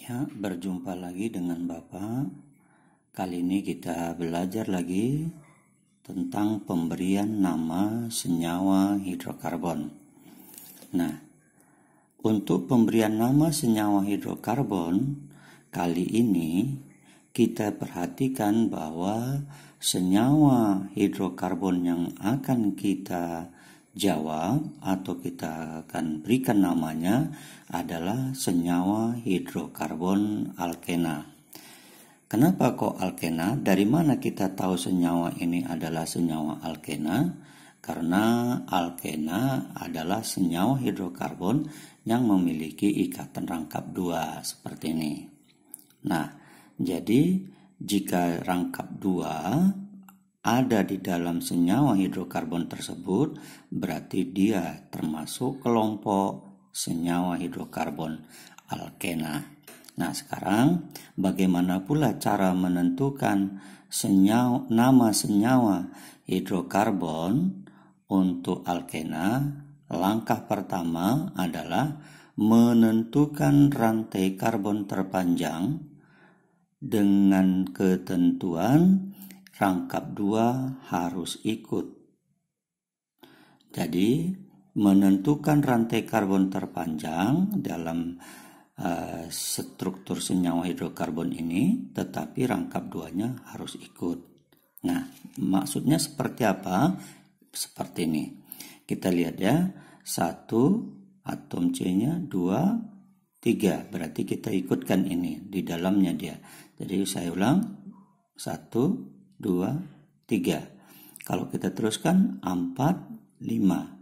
Ya, berjumpa lagi dengan Bapak. Kali ini kita belajar lagi tentang pemberian nama senyawa hidrokarbon. Nah, untuk pemberian nama senyawa hidrokarbon, kali ini kita perhatikan bahwa senyawa hidrokarbon yang akan kita jawab atau kita akan berikan namanya adalah senyawa hidrokarbon alkena. Kenapa kok alkena? Dari mana kita tahu senyawa ini adalah senyawa alkena? Karena alkena adalah senyawa hidrokarbon yang memiliki ikatan rangkap 2 seperti ini. Nah, jadi jika rangkap 2 ada di dalam senyawa hidrokarbon tersebut, berarti dia termasuk kelompok senyawa hidrokarbon alkena. Nah, sekarang bagaimana pula cara menentukan nama senyawa hidrokarbon untuk alkena? Langkah pertama adalah menentukan rantai karbon terpanjang dengan ketentuan rangkap 2 harus ikut. Jadi, menentukan rantai karbon terpanjang dalam struktur senyawa hidrokarbon ini, tetapi rangkap 2-nya harus ikut. Nah, maksudnya seperti apa? Seperti ini. Kita lihat ya, 1 atom C-nya, 2, 3. Berarti kita ikutkan ini di dalamnya dia. Jadi saya ulang, 1, 2, 3. Kalau kita teruskan 4, 5.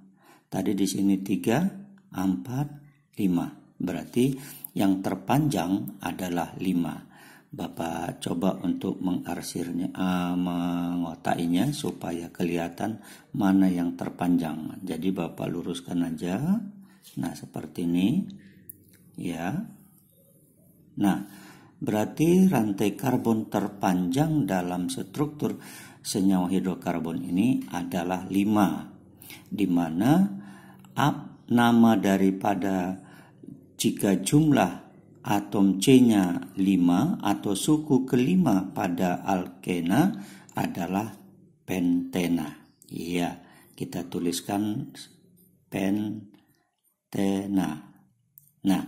Tadi di sini 3, 4, 5. Berarti yang terpanjang adalah 5. Bapak coba untuk mengarsirnya, mengotaknya supaya kelihatan mana yang terpanjang. Jadi Bapak luruskan aja. Nah, seperti ini. Ya. Nah, berarti rantai karbon terpanjang dalam struktur senyawa hidrokarbon ini adalah 5, di mana nama daripada jika jumlah atom C-nya 5 atau suku kelima pada alkena adalah pentena. Iya, kita tuliskan pentena. Nah,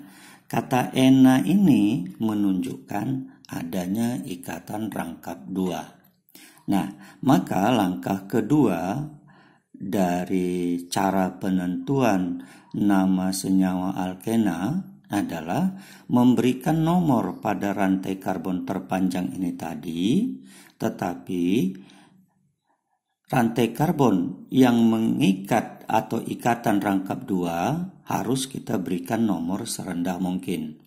kata ena ini menunjukkan adanya ikatan rangkap 2. Nah, maka langkah kedua dari cara penentuan nama senyawa alkena adalah memberikan nomor pada rantai karbon terpanjang ini tadi, tetapi rantai karbon yang mengikat atau ikatan rangkap 2 harus kita berikan nomor serendah mungkin.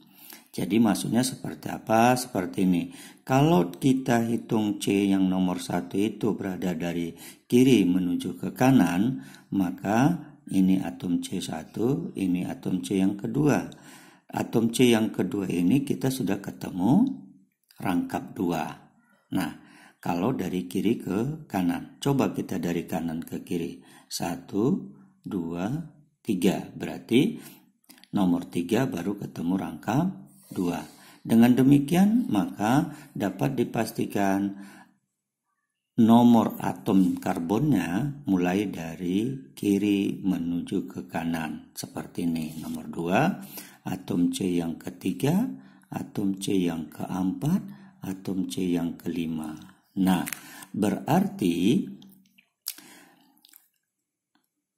Jadi maksudnya seperti apa? Seperti ini. Kalau kita hitung C yang nomor 1 itu berada dari kiri menuju ke kanan, maka ini atom C1, ini atom C yang kedua. Atom C yang kedua ini kita sudah ketemu rangkap 2. Nah, kalau dari kiri ke kanan, coba kita dari kanan ke kiri. 1, 2, 3. Berarti nomor 3 baru ketemu rangkap 2. Dengan demikian, maka dapat dipastikan nomor atom karbonnya mulai dari kiri menuju ke kanan. Seperti ini. Nomor 2, atom C yang ketiga, atom C yang keempat, atom C yang kelima. Nah, berarti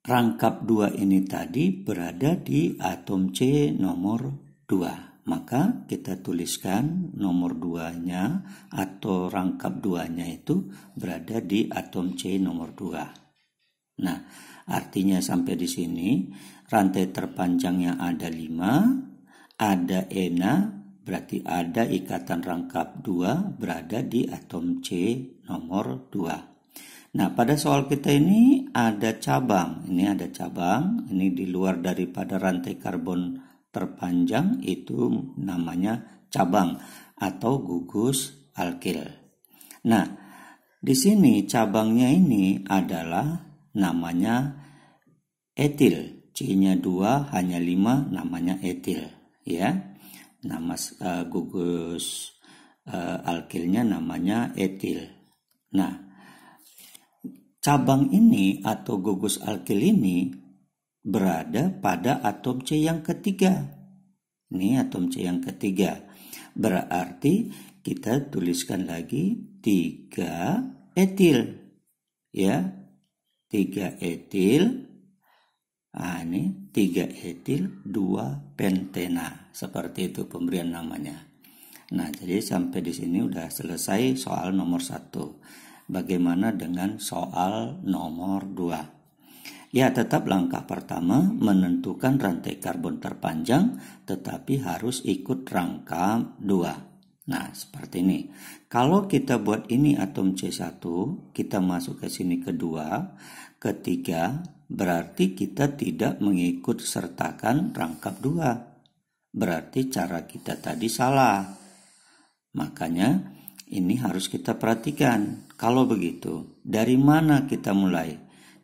rangkap 2 ini tadi berada di atom C nomor 2. Maka kita tuliskan nomor 2-nya atau rangkap 2-nya itu berada di atom C nomor 2. Nah, artinya sampai di sini rantai terpanjangnya ada 5, ada ena, berarti ada ikatan rangkap 2 berada di atom C nomor 2. Nah, pada soal kita ini ada cabang. Ini ada cabang. Ini di luar daripada rantai karbon terpanjang, itu namanya cabang atau gugus alkil. Nah, di sini cabangnya ini adalah namanya etil. C-nya 2, hanya 5, namanya etil. Ya. Nama gugus alkilnya namanya etil. Nah, cabang ini atau gugus alkil ini berada pada atom C yang ketiga. Ini atom C yang ketiga. Berarti kita tuliskan lagi 3 etil. Ya, 3 etil. Nah, ini 3 etil 2 pentena. Seperti itu pemberian namanya. Nah, jadi sampai di sini udah selesai soal nomor 1. Bagaimana dengan soal nomor 2? Ya, tetap langkah pertama menentukan rantai karbon terpanjang, tetapi harus ikut rangkap 2. Nah, seperti ini. Kalau kita buat ini atom C1, kita masuk ke sini kedua, ketiga, berarti kita tidak mengikut sertakan rangkap 2. Berarti cara kita tadi salah. Makanya ini harus kita perhatikan. Kalau begitu, dari mana kita mulai?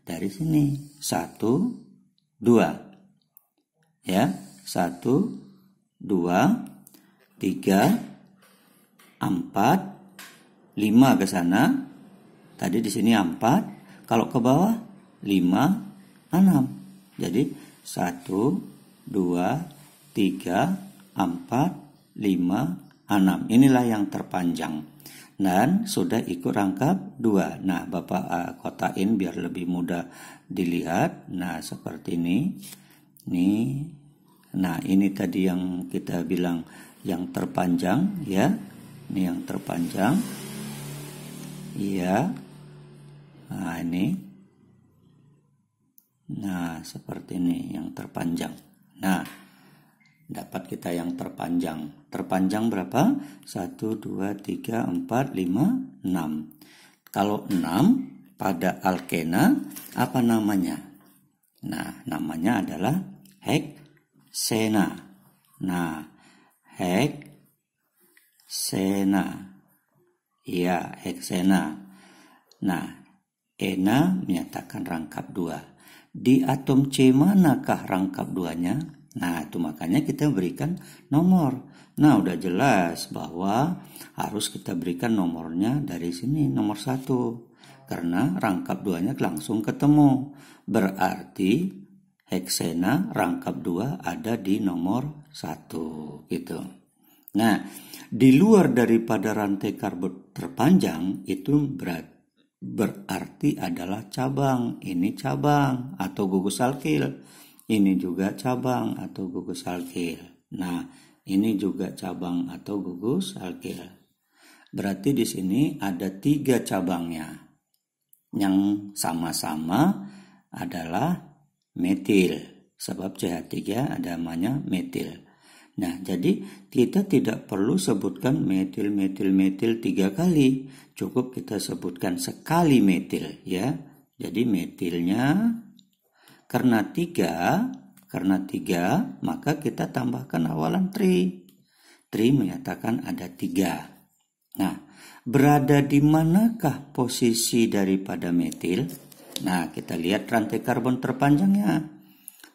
Dari sini. 1, 2. Ya, 1, 2, 3, 4, 5 ke sana. Tadi di sini 4. Kalau ke bawah 5, 6. Jadi 1, 2, 3, 4, 5, 6. Inilah yang terpanjang. Dan sudah ikut rangkap 2. Nah, Bapak kotain biar lebih mudah dilihat. Nah, seperti ini. Nih. Nah, ini tadi yang kita bilang yang terpanjang, ya. Ini yang terpanjang. Iya. Nah, ini. Nah, seperti ini yang terpanjang. Nah, dapat kita yang terpanjang. Terpanjang berapa? 1, 2, 3, 4, 5, 6. Kalau 6 pada alkena, apa namanya? Nah, namanya adalah heksena. Nah, heksena. Iya, heksena. Nah, ena menyatakan rangkap 2. Di atom C manakah rangkap 2-nya? Nah, itu makanya kita berikan nomor. Nah, udah jelas bahwa harus kita berikan nomornya dari sini, nomor 1. Karena rangkap 2-nya langsung ketemu. Berarti heksena rangkap 2 ada di nomor 1. Gitu. Nah, di luar daripada rantai karbon terpanjang itu berarti adalah cabang. Ini cabang atau gugus alkil. Ini juga cabang atau gugus alkil. Nah, ini juga cabang atau gugus alkil. Berarti di sini ada 3 cabangnya. Yang sama-sama adalah metil. Sebab CH3 ada namanya metil. Nah, jadi kita tidak perlu sebutkan metil 3 kali. Cukup kita sebutkan sekali metil, ya. Jadi metilnya karena 3, maka kita tambahkan awalan tri. Tri menyatakan ada 3. Nah, berada di manakah posisi daripada metil? Nah, kita lihat rantai karbon terpanjangnya.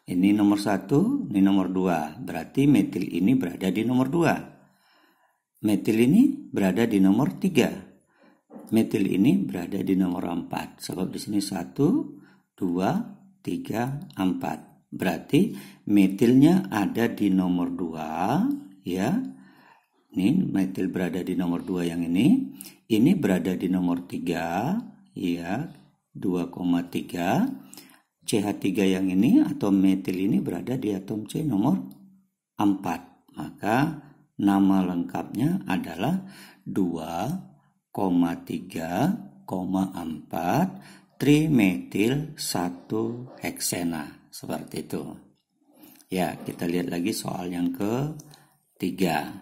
Ini nomor 1, ini nomor 2. Berarti metil ini berada di nomor 2. Metil ini berada di nomor 3. Metil ini berada di nomor 4. Sebab di sini 1, 2, 3, 4. Berarti metilnya ada di nomor 2, ya. Ini metil berada di nomor 2 yang ini. Ini berada di nomor 3, ya. 2,3. CH3 yang ini atau metil ini berada di atom C nomor 4. Maka nama lengkapnya adalah 2,3,4 trimetil 1 heksena. Seperti itu. Ya, kita lihat lagi soal yang ketiga.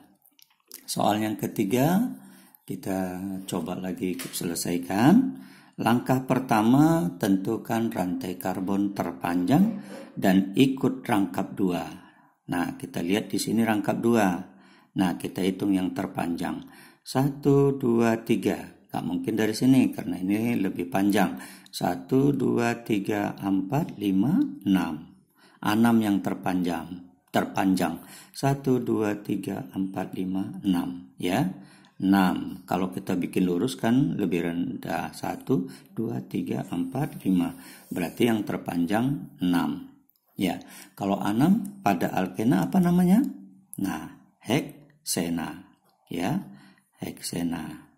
Soal yang ketiga kita coba lagi selesaikan. Langkah pertama, tentukan rantai karbon terpanjang dan ikut rangkap 2. Nah, kita lihat di sini rangkap 2. Nah, kita hitung yang terpanjang. 1, 2, 3. Gak mungkin dari sini karena ini lebih panjang. 1, 2, 3, 4, 5, 6. 6 yang terpanjang. terpanjang. 1, 2, 3, 4, 5, 6 ya. 6. Kalau kita bikin lurus kan lebih rendah. 1, 2, 3, 4, 5. Berarti yang terpanjang 6. Ya. Kalau 6 pada alkena apa namanya? Nah, heksena. Ya. Heksena.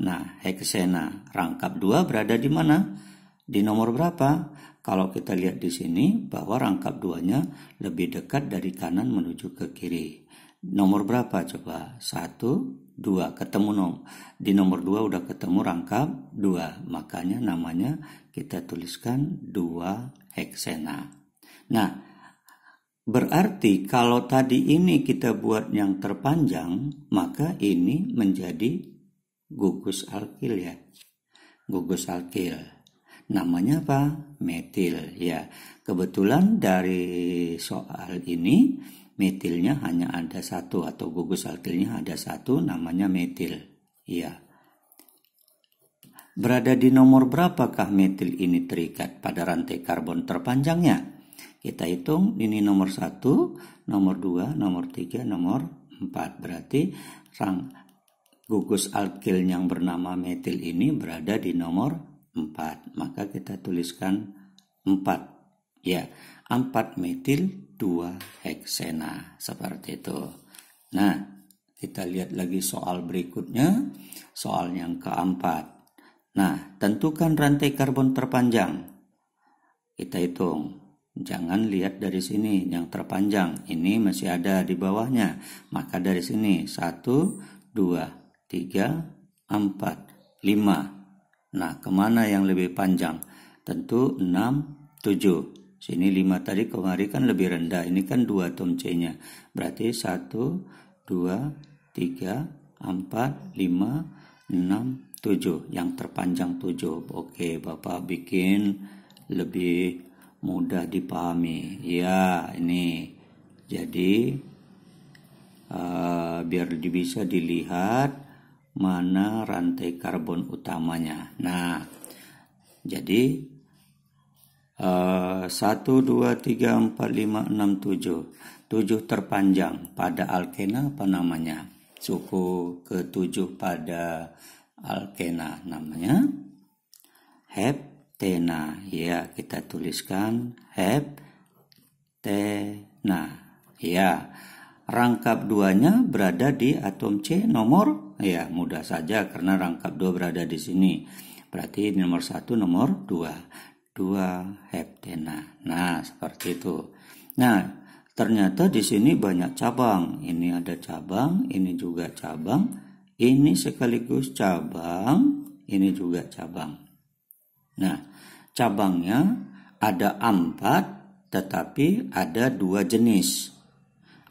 Nah, heksena rangkap 2 berada di mana? Di nomor berapa? Kalau kita lihat di sini bahwa rangkap 2-nya lebih dekat dari kanan menuju ke kiri. Nomor berapa coba? 1, 2. Ketemu di nomor 2 udah ketemu rangkap 2. Makanya namanya kita tuliskan 2 heksena. Nah, berarti kalau tadi ini kita buat yang terpanjang, maka ini menjadi gugus alkil ya. Gugus alkil. Namanya apa? Metil ya. Kebetulan dari soal ini metilnya hanya ada satu atau gugus alkilnya ada satu, namanya metil. Ya. Berada di nomor berapakah metil ini terikat pada rantai karbon terpanjangnya? Kita hitung ini nomor 1, nomor 2, nomor 3, nomor 4. Berarti gugus alkil yang bernama metil ini berada di nomor 4. Maka kita tuliskan 4. Ya, 4 metil 2 heksena. Seperti itu. Nah, kita lihat lagi soal berikutnya. Soal yang keempat. Nah, tentukan rantai karbon terpanjang. Kita hitung. Jangan lihat dari sini yang terpanjang. Ini masih ada di bawahnya. Maka dari sini 1, 2, 3, 4, 5. Nah, kemana yang lebih panjang? Tentu 6, 7. Sini 5 tadi kemarin kan lebih rendah. Ini kan 2 tom C-nya. Berarti 1, 2, 3, 4, 5, 6, 7. Yang terpanjang 7. Oke, Bapak bikin lebih mudah dipahami. Ya, ini. Jadi, biar bisa dilihat mana rantai karbon utamanya. Nah, jadi 1, 2, 3, 4, 5, 6, 7. 7 terpanjang pada alkena apa namanya? Suku ke-7 pada alkena namanya heptena. Ya, kita tuliskan heptena. Ya. Rangkap 2-nya berada di atom C nomor, ya mudah saja karena rangkap 2 berada di sini. Berarti nomor 1, nomor 2. 2 heptena. Nah, seperti itu. Nah, ternyata di sini banyak cabang. Ini ada cabang, ini juga cabang, ini sekaligus cabang, ini juga cabang. Nah, cabangnya ada 4, tetapi ada 2 jenis.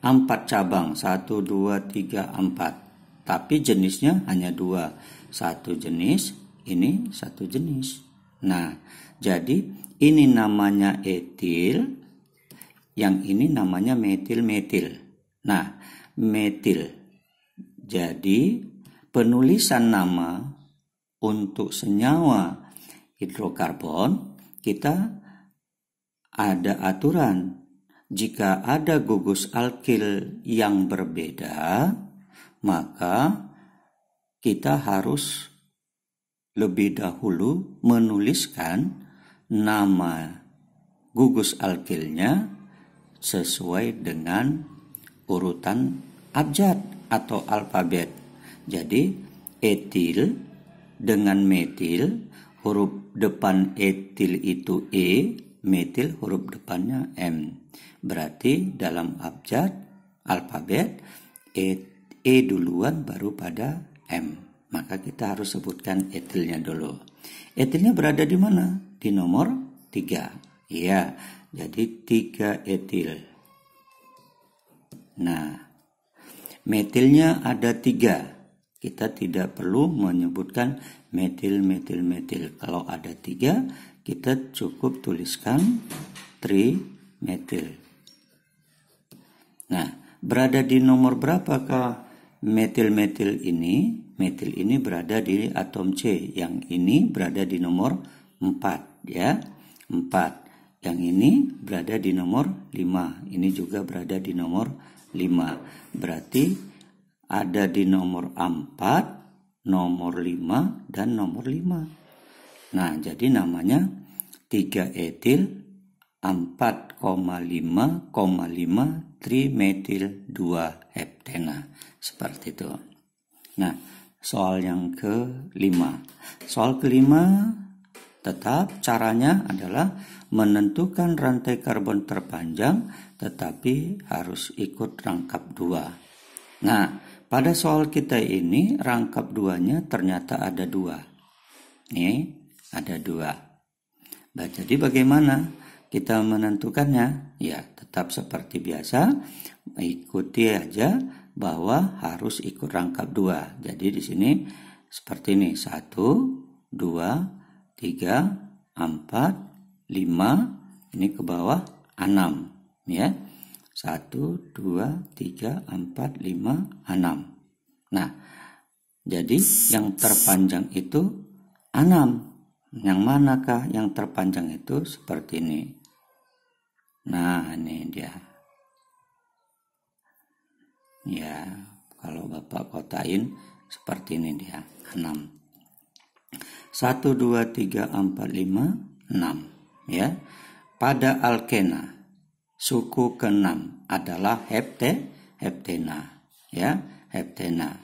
4 cabang, 1, 2, 3, 4. Tapi jenisnya hanya 2. 1 jenis, ini 1 jenis. Nah, jadi ini namanya etil, yang ini namanya metil-metil. Nah, metil. Jadi, penulisan nama untuk senyawa hidrokarbon, kita ada aturan. Jika ada gugus alkil yang berbeda, maka kita harus lebih dahulu menuliskan nama gugus alkilnya sesuai dengan urutan abjad atau alfabet. Jadi etil dengan metil, huruf depan etil itu E, metil huruf depannya M. Berarti dalam abjad alfabet E duluan baru pada M. Maka kita harus sebutkan etilnya dulu. Etilnya berada di mana? Di nomor 3. Iya, jadi 3 etil. Nah, metilnya ada 3. Kita tidak perlu menyebutkan metil. Kalau ada 3, kita cukup tuliskan trimetil. Nah, berada di nomor berapakah metil ini? Metil ini berada di atom C. Yang ini berada di nomor 4 ya. 4. Yang ini berada di nomor 5. Ini juga berada di nomor 5. Berarti ada di nomor 4, nomor 5, dan nomor 5. Nah, jadi namanya 3 etil 4,5,5 trimetil 2 heptena. Seperti itu. Nah, soal yang kelima. Soal kelima tetap caranya adalah menentukan rantai karbon terpanjang tetapi harus ikut rangkap 2. Nah, pada soal kita ini rangkap 2-nya ternyata ada 2. Nih, ada 2. Nah, jadi bagaimana kita menentukannya? Ya, tetap seperti biasa, ikuti aja bahwa harus ikut rangkap 2. Jadi di sini seperti ini, 1, 2, 3, 4, 5, ini ke bawah 6, ya. 1, 2, 3, 4, 5, 6. Nah, jadi yang terpanjang itu 6. Yang manakah yang terpanjang itu? Seperti ini. Nah, ini dia. Ya, kalau Bapak kotain seperti ini dia, 6. 1, 2, 3, 4, 5, 6. Ya. Pada alkena, suku ke-6 adalah heptena. Ya, heptena.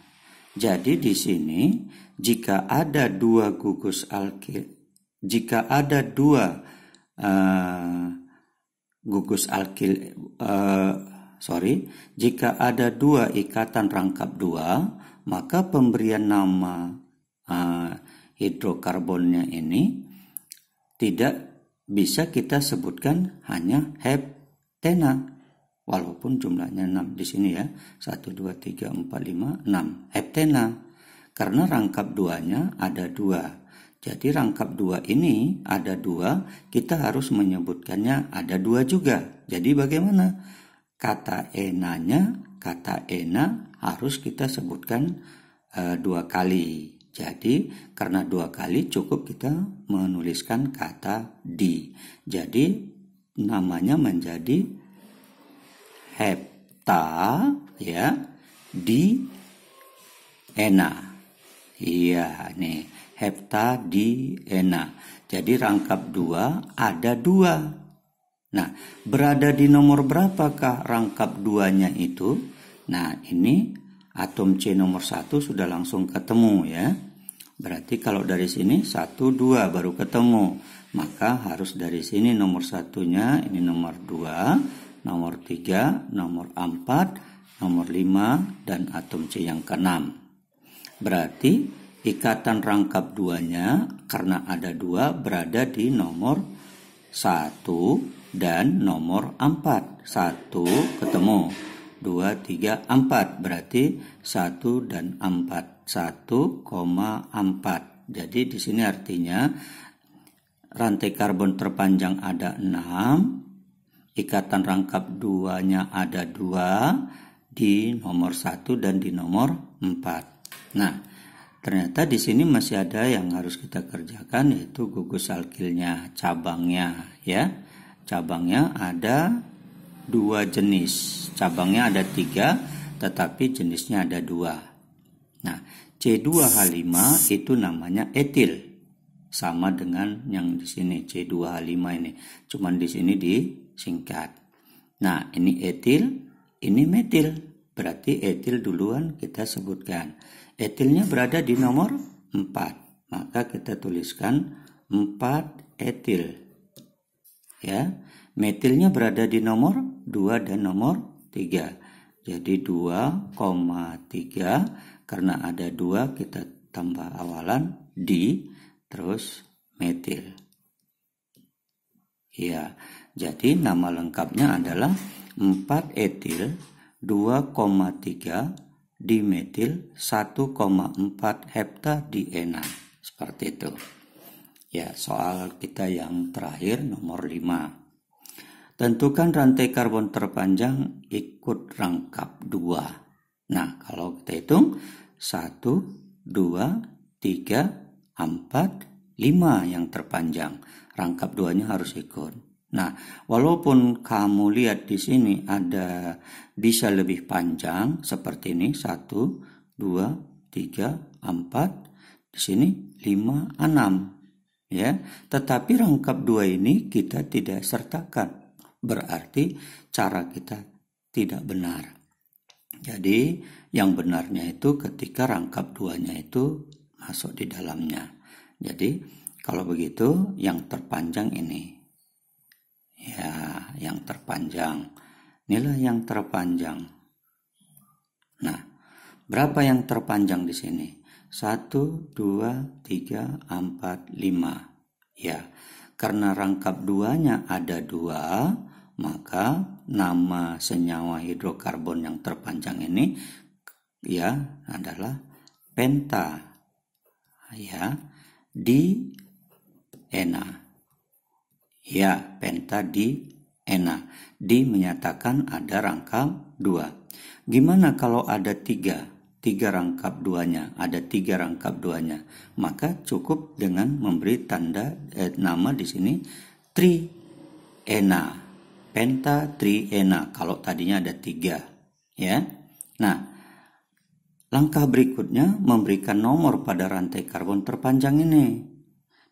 Jadi di sini jika ada dua gugus alkil, jika ada dua jika ada dua ikatan rangkap 2, maka pemberian nama hidrokarbonnya ini tidak bisa kita sebutkan hanya heptena. Walaupun jumlahnya 6 di sini ya. 1, 2, 3, 4, 5, 6. Heptena. Karena rangkap 2-nya ada 2. Jadi rangkap 2 ini ada 2. Kita harus menyebutkannya ada 2 juga. Jadi bagaimana? Kata ena harus kita sebutkan 2 kali. Jadi karena 2 kali cukup kita menuliskan kata di. Jadi namanya menjadi hepta, ya, di ena. Iya, nih, hepta di ena. Jadi rangkap 2 ada 2. Nah, berada di nomor berapakah rangkap 2-nya itu? Nah, ini atom C nomor 1 sudah langsung ketemu ya. Berarti kalau dari sini 1, 2 baru ketemu. Maka harus dari sini nomor 1-nya, ini nomor 2. Nomor 3, nomor 4, nomor 5, dan atom C yang ke-6. Berarti ikatan rangkap 2-nya karena ada 2 berada di nomor 1 dan nomor 4. 1 ketemu, 2, 3, 4. Berarti 1 dan 4. 1,4. Jadi di sini artinya rantai karbon terpanjang ada 6. Ikatan rangkap 2-nya ada 2 di nomor 1 dan di nomor 4. Nah, ternyata di sini masih ada yang harus kita kerjakan, yaitu gugus alkilnya, cabangnya ya. Cabangnya ada 2 jenis. Cabangnya ada 3, tetapi jenisnya ada 2. Nah, C2H5 itu namanya etil. Sama dengan yang di sini C2H5 ini. Cuman di sini disingkat. Nah, ini etil, ini metil. Berarti etil duluan kita sebutkan. Etilnya berada di nomor 4. Maka kita tuliskan 4 etil. Ya. Metilnya berada di nomor 2 dan nomor 3. Jadi 2,3. Karena ada 2 kita tambah awalan di, terus metil. Ya, jadi nama lengkapnya adalah 4 etil 2,3 dimetil 1,4 heptadiena. Seperti itu. Ya, soal kita yang terakhir nomor 5. Tentukan rantai karbon terpanjang ikut rangkap 2. Nah, kalau kita hitung 1, 2, 3, 4, 5 yang terpanjang. Rangkap 2-nya harus ikut. Nah, walaupun kamu lihat di sini ada bisa lebih panjang seperti ini 1, 2, 3, 4, di sini 5, 6 ya. Tetapi rangkap 2 ini kita tidak sertakan. Berarti cara kita tidak benar. Jadi yang benarnya itu ketika rangkap 2-nya itu masuk di dalamnya. Jadi kalau begitu yang terpanjang ini. Ya, yang terpanjang. Inilah yang terpanjang. Nah, berapa yang terpanjang di sini? 1, 2, 3, 4, 5. Ya, karena rangkap 2-nya ada 2, maka nama senyawa hidrokarbon yang terpanjang ini ya adalah penta. Ya, diena. Ya, penta diena. Di menyatakan ada rangkap 2. Gimana kalau ada 3? 3 rangkap 2-nya, ada 3 rangkap 2-nya. Maka cukup dengan memberi tanda nama di sini triena. Penta triena kalau tadinya ada 3, ya. Nah, langkah berikutnya memberikan nomor pada rantai karbon terpanjang ini.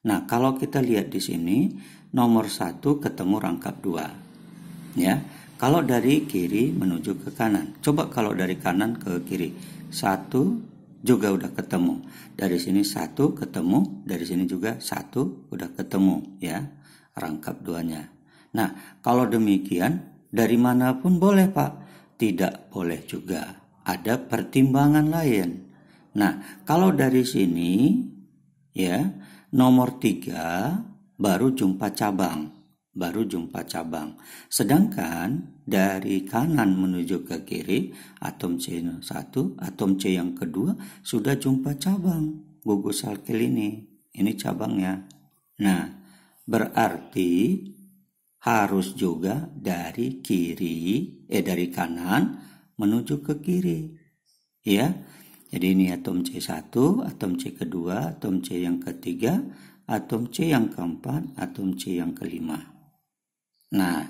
Nah, kalau kita lihat di sini nomor 1 ketemu rangkap 2. Ya. Kalau dari kiri menuju ke kanan. Coba kalau dari kanan ke kiri. 1 juga udah ketemu. Dari sini 1 ketemu, dari sini juga 1 udah ketemu ya. Rangkap 2-nya. Nah, kalau demikian dari manapun boleh, Pak. Tidak boleh juga. Ada pertimbangan lain. Nah, kalau dari sini ya, nomor 3 baru jumpa cabang. Sedangkan dari kanan menuju ke kiri, atom C1, atom C yang kedua sudah jumpa cabang. Gugus alkil ini cabangnya. Nah, berarti harus juga dari dari kanan menuju ke kiri. Ya. Jadi ini atom C1, atom C kedua, atom C yang ketiga, atom C yang keempat, atom C yang kelima. Nah,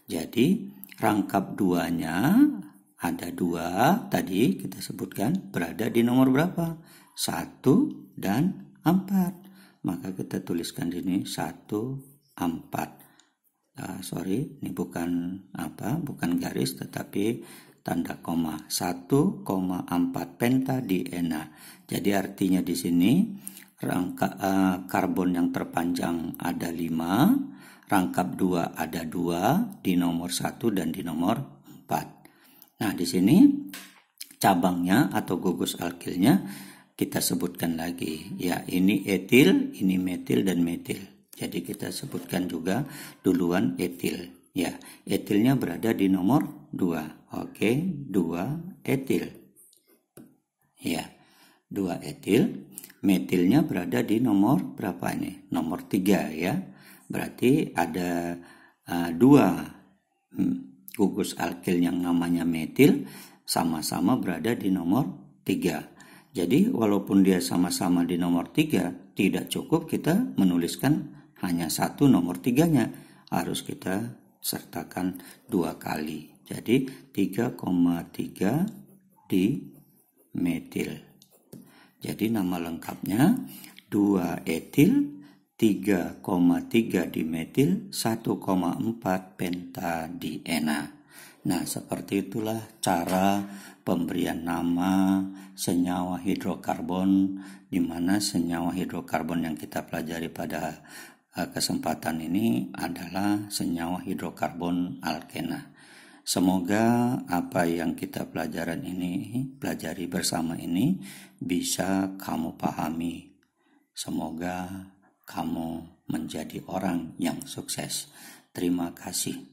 jadi rangkap 2-nya ada 2 tadi kita sebutkan berada di nomor berapa? 1 dan 4. Maka kita tuliskan di sini 1, 4. Sorry, ini bukan garis tetapi tanda koma. 1,4 penta diena. Jadi artinya di sini rangkap karbon yang terpanjang ada 5. Rangkap 2 ada 2 di nomor 1 dan di nomor 4. Nah, di sini cabangnya atau gugus alkilnya kita sebutkan lagi. Ya, ini etil, ini metil dan metil. Jadi kita sebutkan juga duluan etil. Ya, etilnya berada di nomor 2. Oke, 2 etil. Ya, 2 etil. Metilnya berada di nomor berapa ini? Nomor 3 ya. Berarti ada 2 gugus alkil yang namanya metil sama-sama berada di nomor 3. Jadi walaupun dia sama-sama di nomor 3, tidak cukup kita menuliskan hanya 1 nomor 3-nya. Harus kita sertakan 2 kali. Jadi 3,3 di metil. Jadi nama lengkapnya 2 etil, 3,3 dimetil, 1,4 pentadiena. Nah, seperti itulah cara pemberian nama senyawa hidrokarbon, di mana senyawa hidrokarbon yang kita pelajari pada kesempatan ini adalah senyawa hidrokarbon alkena. Semoga apa yang kita pelajari bersama ini bisa kamu pahami. Semoga kamu menjadi orang yang sukses. Terima kasih.